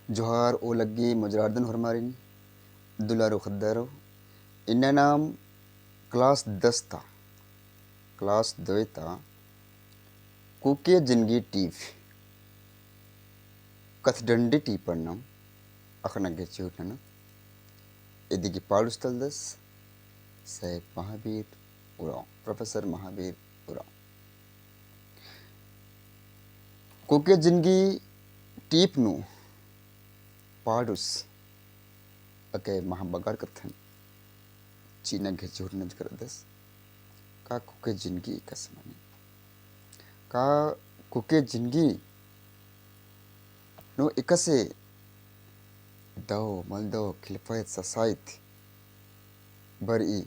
जोहार ओ लग्गी मुजरादन हरमारिन दुलारो खद्दारो इन्ना नाम क्लास 10 था क्लास 2 था कुके जिंदगी टीफ कथडंडी टीपन्नम अखना गेचूटन इदिगी पाडुस्तल्दस साहेब महावीर उराव प्रोफेसर महावीर उराव कुके जिंदगी टीप नु पाडुस अके महाबगार कथन चीना घेचूटन करदस का कुके जिंदगी कसमनी का कुके जिंदगी नो इकसे दो मलदो खिलफायत ससाइत बरी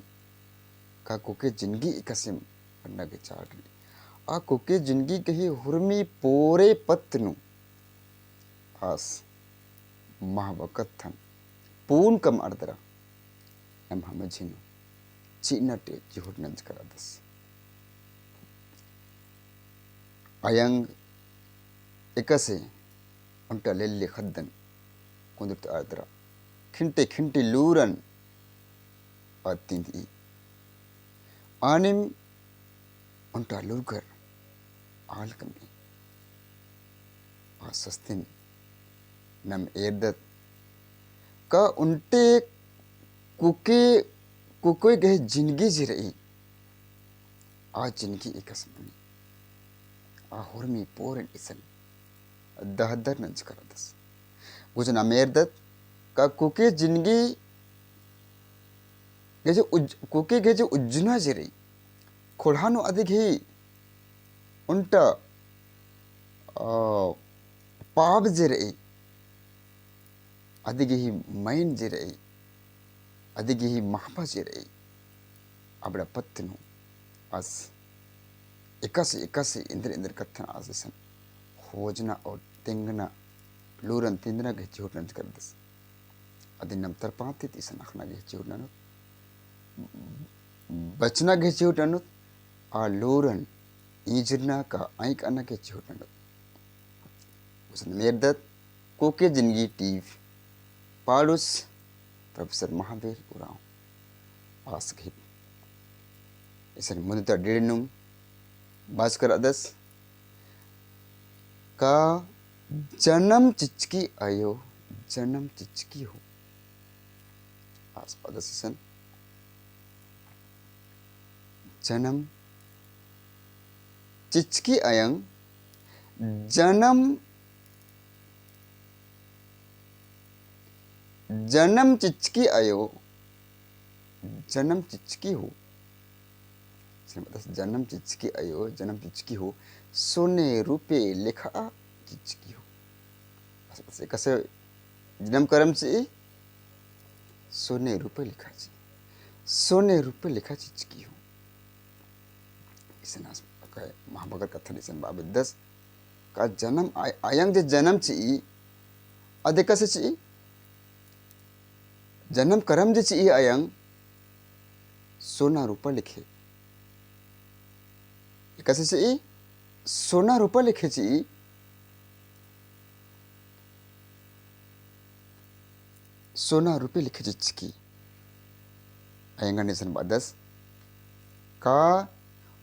का कुके जिंदगी इकसे पन्ना के चाडली आ कुके जिंदगी कही हुरमी पोरे पत्नु आस महावकथन पून कम अर्दरा एम हमें झिनु चीना टे जुहुट नंज करादस अयंग इकसे उन्टा लेल्ले खद्दन कुंदुट अर्दरा खिंटे खिंटे लूरन आतिंदी आनिम उन्टा लूगर आलकमी आ सस्तिन नम एर्दत का उन्टे कुके कुकोई गए जिंदगी जी रही आ जिंदगी एकसमनी आ हुरमी पोरन इसन दहदर नंज करदस गुजन अमेरदत का कुके जिंदगी गेजे कुके गेजे उज्जना जी रही खोड़ानो अधिक ही उन्टा पाप जे रही अधिक ही माइन जे रही अधिक ही महबा जे रही अबड़ा पत्तनु अस इकसे इंद्र इंद्र कथन आसन खोजना और तिंगना लूरन तिंदना के चोटन करदस अदिनम तरपाती तीसन अखना के चोटन बचना के चोटन आ लूरन ईजरना का आइक अना के चोटन उसन मेरदत कोके जिंदगी टीव पाडुस प्रोफेसर महावीर उराव आस गहित इसन मुदता डेडनुम बास कर अदस का जन्म चिचकी आयो जन्म चिचकी हो आस पदस इसन जन्म चिचकी अयंग जन्म चिचकी आयो जन्म चिचकी हो जन्म चिचकी आयो जन्म चिचकी हो सोने रुपये लिखा चिचकी हो कसे जन्म कर्म से सोने रुपये लिखा ची सोने रुपये लिखा चिचकी हो इसन महाभगत कथन इसन बाबे 10 का जन्म आयंग जे जन्म ची अदे कसे ची जन्म कर्म जे ची आयंग सोना रुपये लिखे कसे ची सोना रुपये लिखे ची सोना रुपये लिखे चिचकी आयंगा निसन बादस का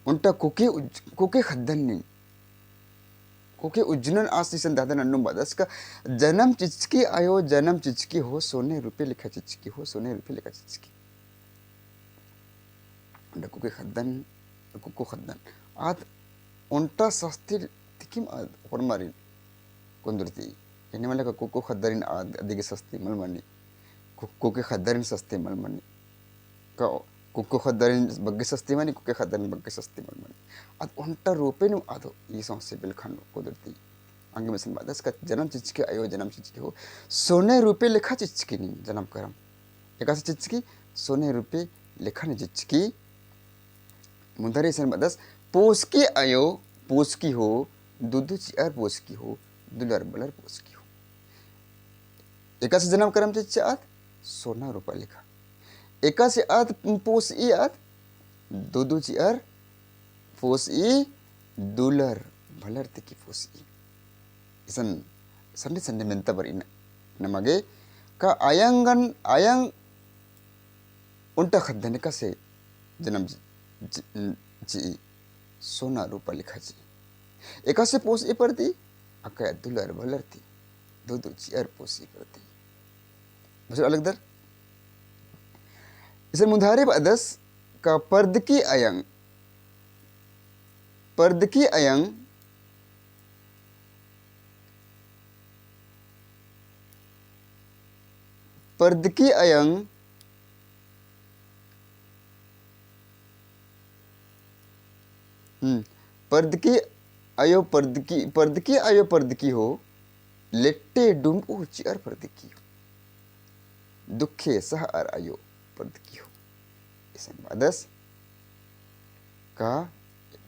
उन्टा कुके खद्दन कुके उज्जनन आस निसन दादन अन्नुम बादस का जन्म चिचकी आयो जन्म चिचकी हो सोने रुपये लिखा चिचकी हो सोने रुपये लिखा चिचकी उन्टा कुके खद्दन कुको खद्दन आद उन्टा सस्ती तिकिम आद हरमारिन कुंदुरती इन्हें वाले का कुको खद्दरिन आद अधिक सस्ती मलमनी कुके खद्दरिन सस्ती मलमनी का कुको खद्दरिन बग्गे सस्ती मनी कुके खद्दरिन बग्गे सस्ती मलमनी आद उन्टा रूपे नु आदो ये समस्या बिलखंड कुंदुरती अंगे में संबादस का जन्म चिचकी आयो जन्म चिचकी हो सोने रुपये लिखा चिचकी नहीं जन्म करम एक ऐसी चिचकी सोने रुपये लिखा नहीं चिचकी मुंदरी संबादस पोसकी आयो पोसकी हो दूधू चियार पोसकी हो दुलर बलर पोसकी हो एक ऐसे जन्म करम चिचात सोना रुपये लिखा एक ऐसे आद पोसी आद दूधू चियार पोसी दुलर बलर तकी पोसी इसन संडे संडे मेंता बरीना नमगे का आयंगन आयंग उल्टा खद्दने का से जन्म जी सोना रूपा लिखा जी एक से पोस ए परती अका दुलर बलरती दो दो चियर पोसी परती मुझे अलग दर इसे मुधारे बदस का पर्द की अयंग पर्द की आयो पर्द की हो लेट्टे डुम ओ चियर पर्द की हो दुखे सह अर आयो पर्द की हो इसे बदस का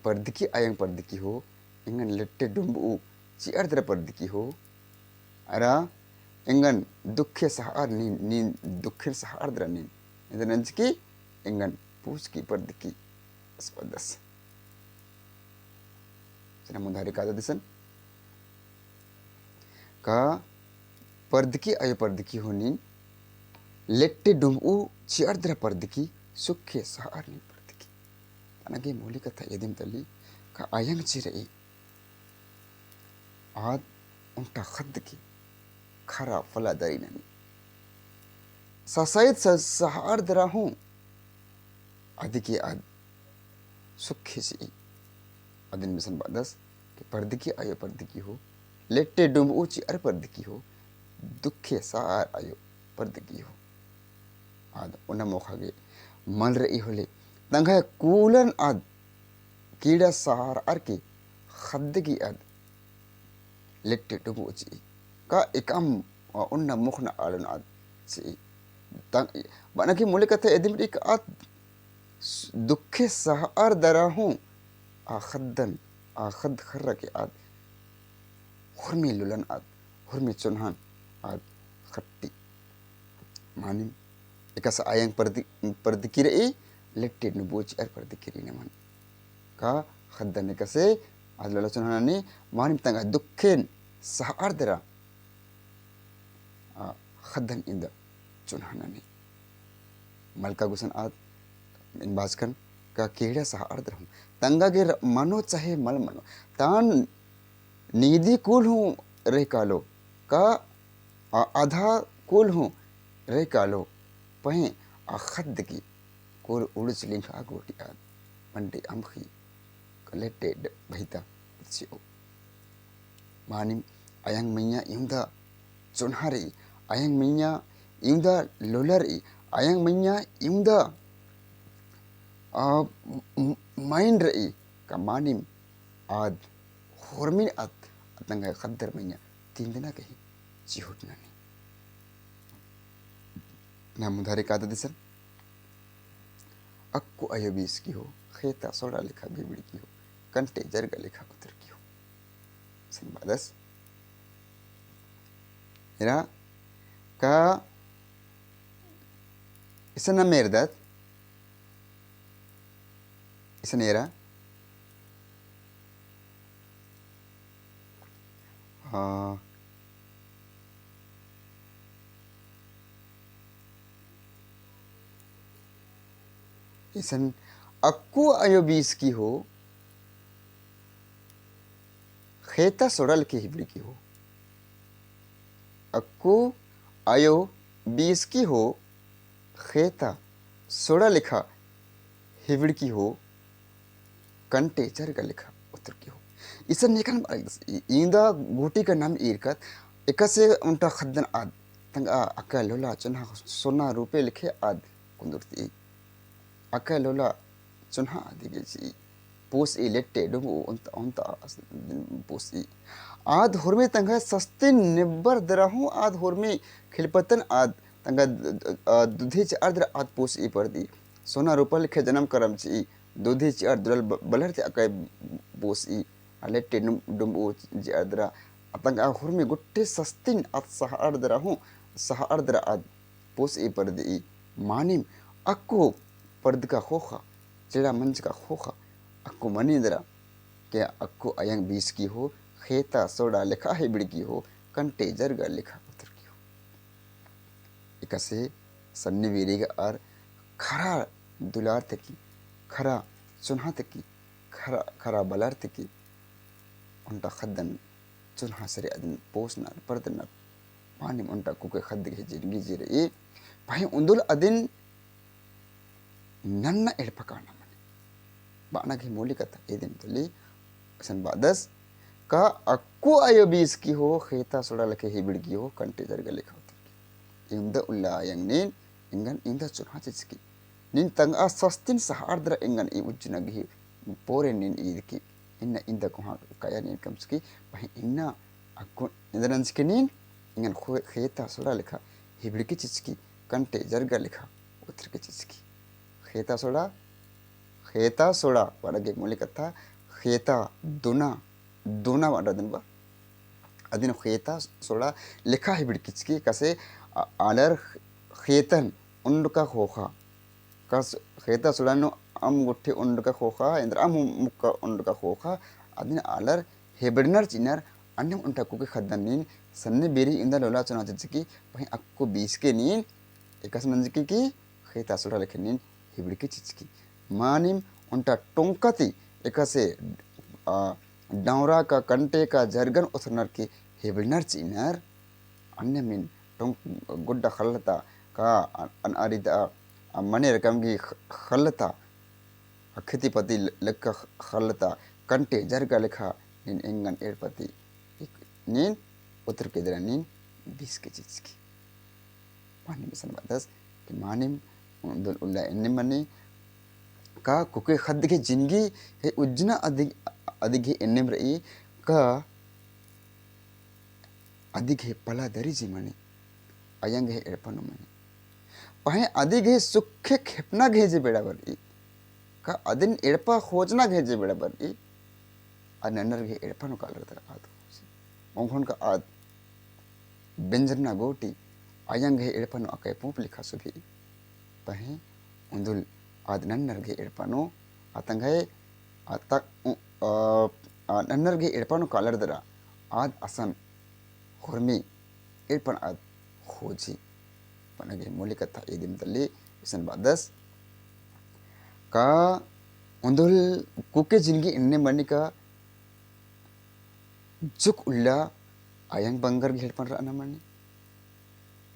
पर्द की आयंग पर्द की हो इंगन लेट्टे डुम ओ चियर दर पर्द की हो अरा इंगन दुखे सहार नीन दुखे सहार दर नीन इधर नंच की इंगन पूछ की पर्द की स्पदस सना मुधारी का दिसन का पर्द की आयो पर्द की हो नीन लेट्टे डुम ओ चियर दर पर्द की सुखे सहार नीन पर्द की तनगे मूली कथा यदिम तली का आयंग चिरई आद उल्टा खद्द की खरा फला दरी ननी ससायत सहार दरा हूँ आदि की आद सुखे सी अदिन मिशन बादस कि पर्द की आयो पर्द की हो लेट्टे डुम ऊंची अर पर्द की हो दुखे सार आयो पर्द की हो आद उन मोखागे मल रही होले तंगा कूलन आद कीड़ा सहार अर की खद्द की आद लेट्टे डुम ऊंची का एकम उन्ना मुखना आलन आद सी तंग बना की मूल्य कथे एदिम एक आद दुखे सहार दरा हूँ आखद्दन आखद खर्रा के आद हुर्मी लुलन आद हुर्मी चुनहान आद खट्टी मानिम एकसा आयंग पर्द की रही लेट्टे नुबोच एर पर्द की रही नमन का खद्दन एकसे आद लुला चुनहान ने मानिम तंगा दुखेन सहार दरा खद्दन इंदा चुनहान ने मलका गुसन आद इन बाजकन का केड़ा सहार दरा हूँ तंगा के मनो चाहे मल मनो तान नीदी कुल हूँ रे कालो का आधा कुल हूँ रे कालो पहे अखद की कुल उड़च लिंखा गोटी आद मंडे अमखी कलेटे भैता चियो मानिम आयंग मैया इंदा चुनहारी आयंग मैया इंदा लोलरी आयंग मैया इंदा माइंड रही का मानिम आद होरमिन आद तंगा खद्दर मैया तीन दिना कही चिहुट नानी ना मुधारे का दिसन अक्को आयो बीस की हो खेता सोड़ा लिखा बिबड़ी की हो कंटे जरगा लिखा उतर की हो सन बादस इरा का इसना मेरदत इसनेरा इसन अक्कू आयो बीस की हो खेता सोडल के हिबड़ी की हो अक्कू आयो बीस की हो खेता सोडा लिखा हिबड़ी की हो कंटे चरगा लिखा उतर की हो इसन नेकन इंदा गोटी का नाम इरकत एक से उनटा खद्दन आद तंगा अका लोला चुनहा सोना रुपए लिखे आद कुंदुरती अका लोला चुनहा आदि गेची पोस ई लेट्टे डुमु उनता उनता पोस ई आद हुरमे तंगा सस्ते निब्बर दराहू आद हुरमे खिलपतन आद तंगा दुधे च अर्ध आद पोस ई पर्दी सोना रुपा लिखे जन्म करम ची दूधी ची अर्ध बलर ते अकाय पोस ई लेट्टे डुमु जी अर्धरा तंगा हुरमे गुट्टे सस्तिन आद सह अर्धराहू सह अर्धरा आद पोस ई पर्दी मानिम अक्को पर्द का खोखा चेड़ा मंच का खोखा अक्को मनींद्रा क्या अक्को अयंग बीस की हो खेता सोडा लिखा है बिड़ की हो कंटे जरगा लिखा उतर की हो इकसे सन्नी वीरी आर खरा दुलार तकी खरा चुन्हा तकी खरा खरा बलार तकी उनटा खद्दन चुन्हा सरे अदन पोसनार परदनार मानिम उनटा कुके खद्द के जिंदगी जीरे ए भाई उंदुल अदिन नन्ना एड़पकाना मने बाना के मोली कथा एदिन तली सन बादस का अक्को आयो बीस की हो खेता सोड़ा लके हिबिड़ की हो कंटे जरगा लिखा होती इंदा उल्ला आयंग नीन इंगन इंदा चुन्हा चिचकी नीन तंग आ सस्तिन सहार्द्र इंगन ई उज्जना गी पोरे नीन ईद की इन्ना इंदा कुहा कया नीन कम्सकी भाई इन्ना अक्को इंदरंस के नीन इंगन खेता सोड़ा लिखा हिबिड़ की चिचकी कंटे जरगा लिखा उतर के चिचकी खेता सोड़ा वाडगे मोली कथा खेता दुना वाडा दिन बा अदिन खेता सोड़ा लिखा हिबिड़ किचकी कसे आलर खेतन उंडका खोखा कस खेता सोड़ा नो अम गुट्ठे उंडका खोखा इंद्र अम मुक्का उंडका खोखा अदिन आलर हेबिड़नर चिनर अन्य उंटा कुके खद्दन नीन सन्ने बेरी इंदा लोला चुना चिचकी भाई अक्को बीस के नीन एकस नंजकी की खेता सोड़ा लिखे नीन हिबिड़ की चिचकी मानिम उनटा टोंकती एकसे डावरा का कंटे का जरगन उथनर की हिबिड़नर चिनर अन्य मिन टोंक गुड्डा खलता का अन अरिदा मने रकम की खलता खतिपति लक्का खलता कंटे जरगा लिखा नीन इंगन एड़पति नीन उतर के दरा नीन बीस के चिचकी मानिम सन बादस कि मानिम उंदुल उल्ला इन्ने मने का कुके खद्द के जिंदगी हे उज्जना अधिक हे एन्नेम रही का अधिक हे पला दरी जी मने अयंग हे एड़पनो मने पहे अधिक हे सुखे खेपना घेजे बेड़ा बरी का अदिन एड़पा खोजना घेजे बेड़ा बरी अननर घे एड़पनो कालर तर आद ओंखन का आद बेंजरना गोटी अयंग हे एड़पनो अके पोप लिखा सुभी पहे उंदुल आद नन्नर घे एड़पनो अतंगे अतक नन्नर घे एड़पनो कालर दरा आद असन हुरमी एड़पन आद खोजी पनगे मोली कथा एदिम तल्ली इसन बादस का उंदुल कुके जिंदगी इन्ने मनी का जुक उल्ला आयंग बंगर घे एड़पन राना मनी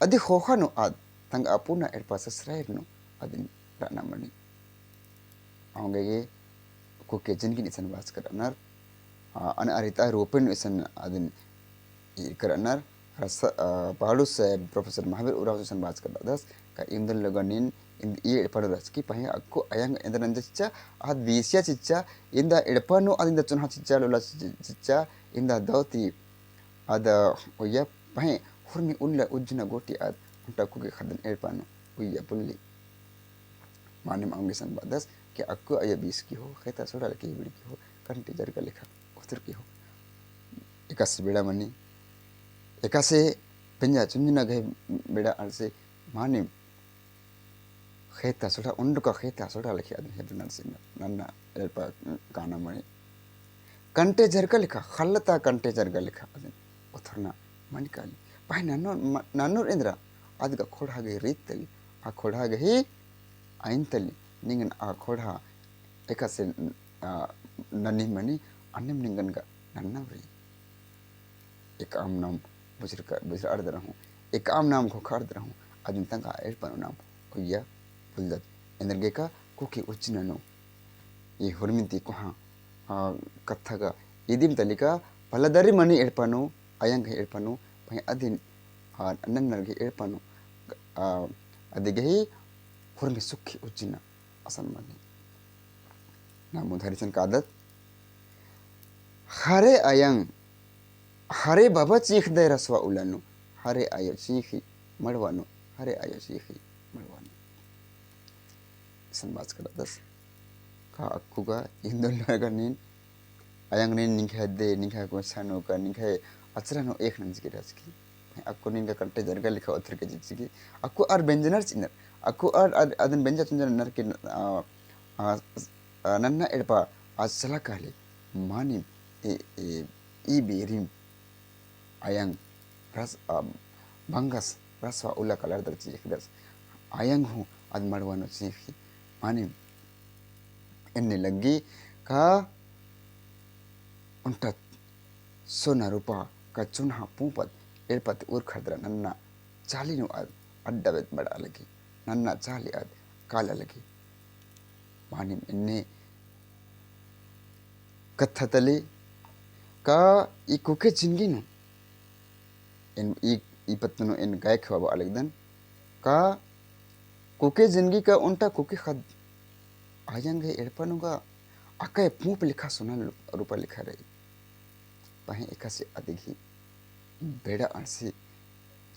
अदि खोखा नो आद तंग अपुना एड़पा ससरायर नो अदिन राना मनी आंगे ये कुके जिंदगी निसन बास करनर अन अरिता रोपन निसन अदिन करनर पाडू से प्रोफेसर महावीर उराव निसन बास कर दस का इंदल लगनिन इन ये एड़पनो रचकी पहे अक्को अयंग इंदरंज चिच्चा आद बीसिया चिच्चा इंदा एड़पनो अदिंदा चुन्हा चिच्चा लोला चिच्चा इंदा दौती आद ओया पहे हुरमी उल्ला उज्जना गोटी आद उंटा कुके खदन एड़पनो ओया पुल्ली माने मांगे सन बादस कि अक्को अया बीस की हो खेता सोड़ा लकी हिबिड़ की हो कंटे जरगा लिखा उतर की हो एकास बेड़ा मनी एकासे पेंजा चुंजना घे बेड़ा आलसे माने खेता सोड़ा उंडका खेता सोड़ा लिखी आदन हेबिड़नर से नन्ना एड़पा काना मनी कंटे जरगा लिखा खल्लता कंटे जरगा लिखा आदन उथरना मनी काली भाई नानोर इंद्रा आद का खोड़ा गे रीत तली आ खोड़ा गे ही आइन तली निंगन आ खोड़ा एकासे नन्नी मनी अन्यम निंगन का नन्ना वरी एक आम नाम बुझर अर्द रहूं एक आम नाम को खर्द रहूं अदिन तंगा एड़पनो नाम ओया बुलदत इंद्रगे का कुकी उच्चननो ये हुरमिंती कुहा कथा का इदिम तलिका पलदरी मनी एड़पनो अयंग एड़पनो भाई अदिन नन्नरगे एड़पनो अदिगे ही हुरमी सुखी उज्जना असन मनी नाम उधारिसन का आदत हरे अयंग हरे बाबा चीख दे रसवा उलानु हरे आयो चीखी मड़वानु हरे आयो चीखी मड़वानु संबाज कर दस का अक्कुगा इंदुल लगा नीन अयंग नीन निखा दे निखा को सानो का निखा अचरानो एक नंज की राजकी अक्को नीन का कंटे जरगा लिखा उतर के जिसकी अक्को आर बेंजनर चिनर अक्को आर अदन बेंजा चुंजन नर के नन्ना एड़पा आज सला काले मानिम ए बेरिम अयंग रस भंगस raswa ula kalar dar ci das ayang hu ad marwano ci manim enne lagi ka untat sona rupa ka chunha pupat erpat ur khadra nanna chali nu ad addabet bada lagi nanna chali ad kala lagi manim enne kathatale ka ikuke jingi nu en ipatno en gaय khwa alagdan ka kuke जिंदगी का उनटा कुके खद आयंगे एड़पनुगा अकाय पूप लिखा सुना रूपा लिखा रही पहे एकासे अधिगी बेड़ा unsee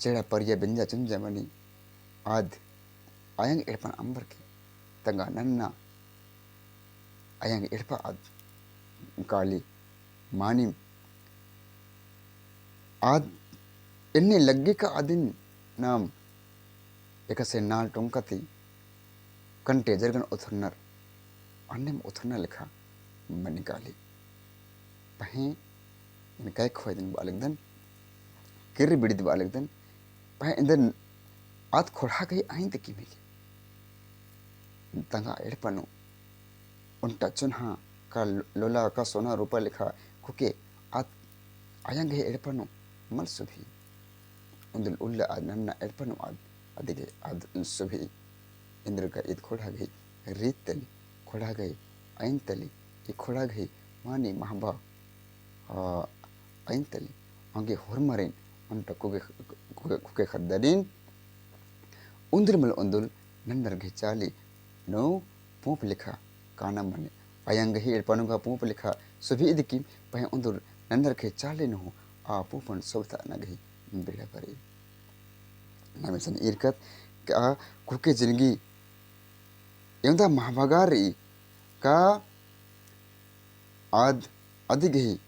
चेड़ा परिया बिंजा चुंजा मनी आद आयंग एड़पन अंबर के तंगा नन्ना आयंग एड़पा आद काली मानी आद इन्ने लग्गी का आदिन नाम एकसे नाल टोंकती कंटे जरगन उथरनर अन्नेम उथरना लिखा मनिकाली पहे इन काय खोयदन बालगदन किर बिडिद बालगदन पहे इंदन आत खोड़ा गई आइन तकी में तंगा एड़पनु उनटा चुनहा का लोला का सोना रूपा लिखा कुके आत आयंग है एड़पनु मल सुभी उन्दल उल्ला आद नन्ना एड़पनु आद अदिगे आद सुभी इंद्र का ईद खोड़ा गई रीत तली खोड़ा गई आइन तली ये खोड़ा गई मानी महबा आइन तली आगे होरमरेन उनटा कुके खद्दरीन उंदर मल उंदुल नन्नर गई चाली नो पूप लिखा काना मने आयंग ही एड़पनुगा पूप लिखा सुभी इदकी पहे उंदुर नन्नर के चाली नो आ पूपन सोता नगई बेड़ा परी नमेसन इरकत का कुके जिंदगी यंदा महाभागारी का आद अधिगही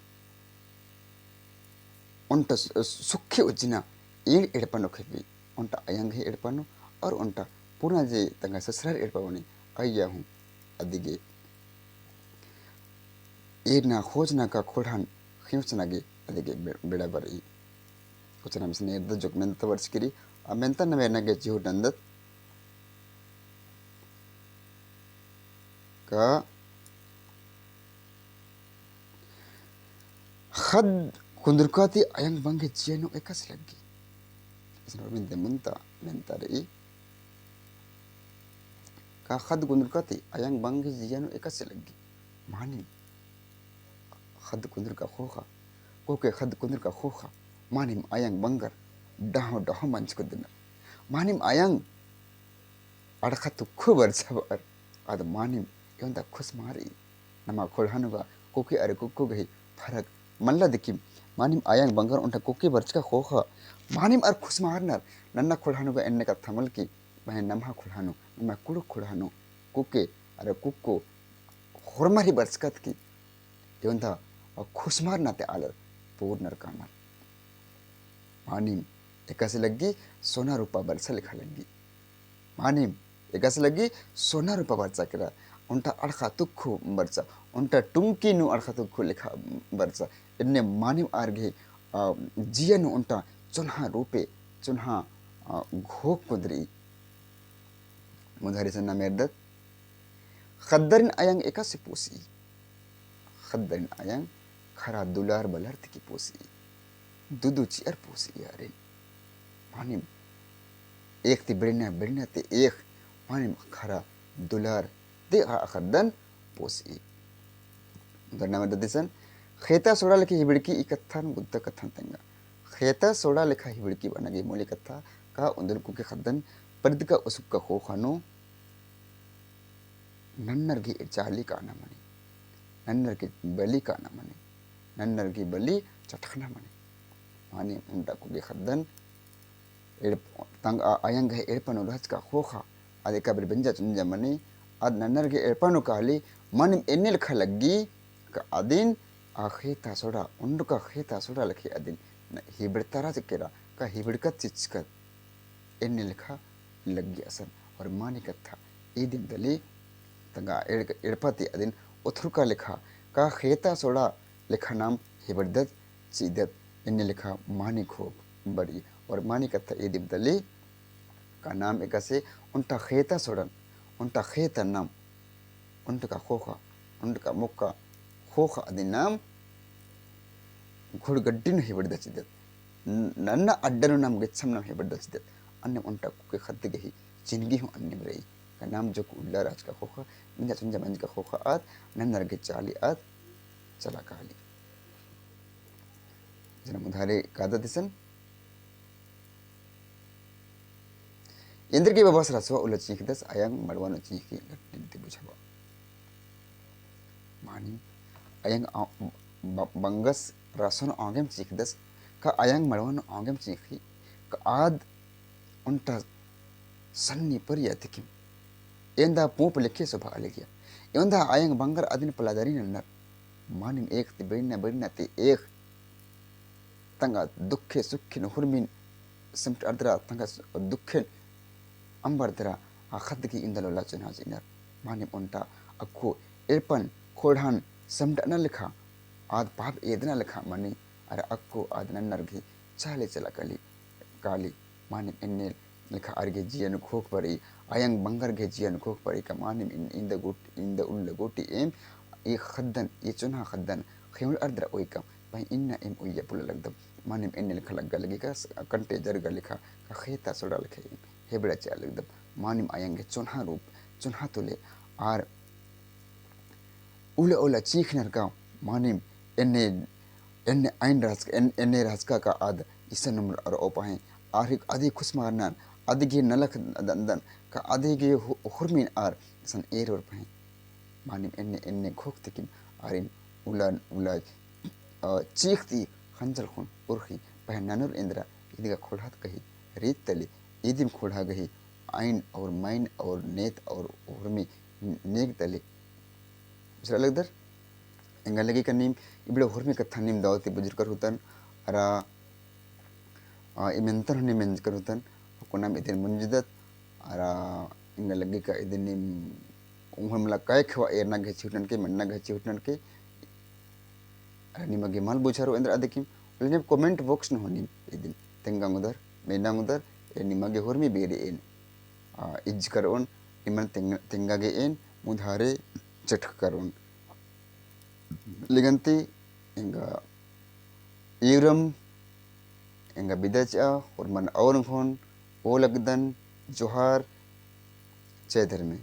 उनटा सुखे उजना ईड़ एड़पनो खेबी उनटा आयंग ही एड़पनो और उनटा पूर्ण जे तंगा ससरार एड़पवनी आया हूँ अधिगे ईड़ना खोजना का खोड़ान खियोचना गे अधिगे बेड़ा बरी कुछ नाम से निर्द जोक मेंता वर्ष करी अब मेंता न वेना गे जिहो डंदत का खद कुंदरकाती आयंग बंगे जियनो एकस लगी इसने मिंते मुंता मेंता रही का खद कुंदरकाती आयंग बंगे जियनो एकस लगी मानी खद कुंदर का खोखा कोके खद कुंदर का खोखा मानिम आयंग बंगर डाहो डाहो मंच को दिन मानिम आयंग अड़खतु खुबर सबर आद मानिम योंदा खुश मारी नमा खोड़ानुगा कोके अरे कुक्को गही फरक मल्ला दिकिम मानिम आयंग बंगर उनटा कोके बर्च का खोखा मानिम अर खुश मारनर नन्ना खोड़ानुगा एन्ने का थमल की बहे नमहा खोड़ानु नमा कुड़ुक खोड़ानु कोके अरे कुक्को होरमारी बर्चकत की योंदा खुश मारना ते आलर पूर्णर कामर मानिम एकसे लगी सोना रूपा बरसा लिखा लगी मानिम एकसे लगी सोना रूपा बरसा करा उनटा अड़खा तुक्खु बरसा उनटा टुंकी नु अड़खा तुक्खु लिखा बरसा इन्ने मानिम आर्गे जियन उनटा चुन्हा रूपे चुन्हा घोक कुदरी मुधारी सन्ना मेरदत खद्दरिन आयंग एकसे पोसी खद्दरिन आयंग खरा दुलार बलर्त की पोसी दुदू चियर पोसी यारे मानिम एक ती बढ़ना ते एक मानिम खरा दुलार दे खद्दन पोसी दरना में ददिसन खेता सोड़ा लिखी हिबड़की इकत्थन बुद्ध कथन तंगा खेता सोड़ा लिखा हिबड़की बनगी मोली कथा का उंदर कुके खद्दन पर्द का उसुक का खो खानो नन्नर की चाली का ना मनी नन्नर की बली का ना मनी नन्नर की बली चटखना मनी मानी उंडा कुके खद्दन तंग आयंग है एड़पनो रच का खोखा आदे कबर बंजा चुंजा मनी आद नन्नर के एड़पनो काली मन एन्ने लिखा लगी का आदिन आ खेता सोड़ा उंड का खेता सोड़ा लिखे आदिन हिबड़तारा चकेरा का हिबड़कत चिचकत एन्ने लिखा लगी असन और मानी कथा ई दिन दली तंगा एड़पति आदिन उथुर का लिखा का खेता सोड़ा लिखा नाम हिबड़दत चीदत इन्ने लिखा मानी खोब बड़ी hormani kata edib dali ka nam ekase unta kheta sodan unta kheta nam unta ka khoka unta ka mukka khoka adi nam घोड़गड्डिन हेबड़ दचिदत नन्न अड्डनु नाम गच्छम नाम हेबड़ दचिदत अन्य उन्टा कुके खद्दे गही जिंदगी हूँ अन्य रही का नाम जो उल्ला राज का खोखा मिंजा चुंजा मंज का खोखा आद नन्नर के चाली आद चला काली जना मुधारे कादा दिसन इंद्र की बाबा सरसवा उल्ला चीख दस आयांग मड़वानो चीखी गट्टी बुझावा मानी आयांग बंगस रासन आंगेम चीख दस का आयांग मड़वानो आंगेम चीखी का आद उन्टा सन्नी पर यातिकिम एंदा पोप लेखे सभा अलगिया एंदा आयांग बंगर अदिन पलादारी नन्नर मानिम एक ति बेड़ना ति एक तंगा दुखे सुखिन हुरमिन समट अर्दरा तंगा दुखे अंबर्दरा आखद की इंदलो लाचन हाजिनर मानिम उन्टा अक्को एरपन खोड़ान समट न लिखा आद पाप एदना लिखा मनी अरे अक्को आद नन्नर घी चाले चला कली काली मानिम इन्ने लिखा अर्गे जियन खोक परी आयंग बंगर गे जियन खोक परी का मानिम इन द उल्ल गोटी एम ये खद्दन ये चुना खद्दन खेमल अर्दरा ओइकम भाई इन्ना एम ओइया पुला लगदम मानिम इन्ने लिखा लग लगी का कंटे जरगा लिखा का खेता सोडा लिखे हेबड़ा चा लगदम मानिम आयंग गे चुना रूप चुना तुले आर उले ओला चीखनर का मानिम एन्ने एन्ने आइन राज एन्ने राजका का आद इसन नंबर और ओपाहे आरिक आदि खुश मारनान आदि गे नलक दंदन का आदि गे हुरमिन आर सन एर और पहे मानिम एन्ने एन्ने खोक तकिम आरिन उलान उला चीखती खंजल खून उर्खी पहे ननुर इंद्रा इदिगा खोड़ात कही रीत तली इदिम खोड़ा गही आइन और माइन और नेत और हुरमी नेक तली दूसरा लगदर इंगा लगी का नीम इबड़े हुरमी कथा नीम दावती बुजुर्ग कर हुतन अरा इमेंतर होने में कर हुतन को नाम इधर मुंजिदत अरा इंगा लगी का इधर नीम उम्र मला काय खवा एरना घेची हुटन के मन्ना घेची हुटन के अरा नीम आगे माल बुझारो इंद्र आदिकिम लेकिन कमेंट बॉक्स न होनी इधर तेंगांग उधर मेनांग उधर ए नीम आगे हुरमी बेरे एन इज करोन इमन तेंगा गे एन मुधारे चटक करोन लिगंती इंगा इरम इंगा बिदचा और मन और फोन ओ लगदन जोहार जय धर्मे।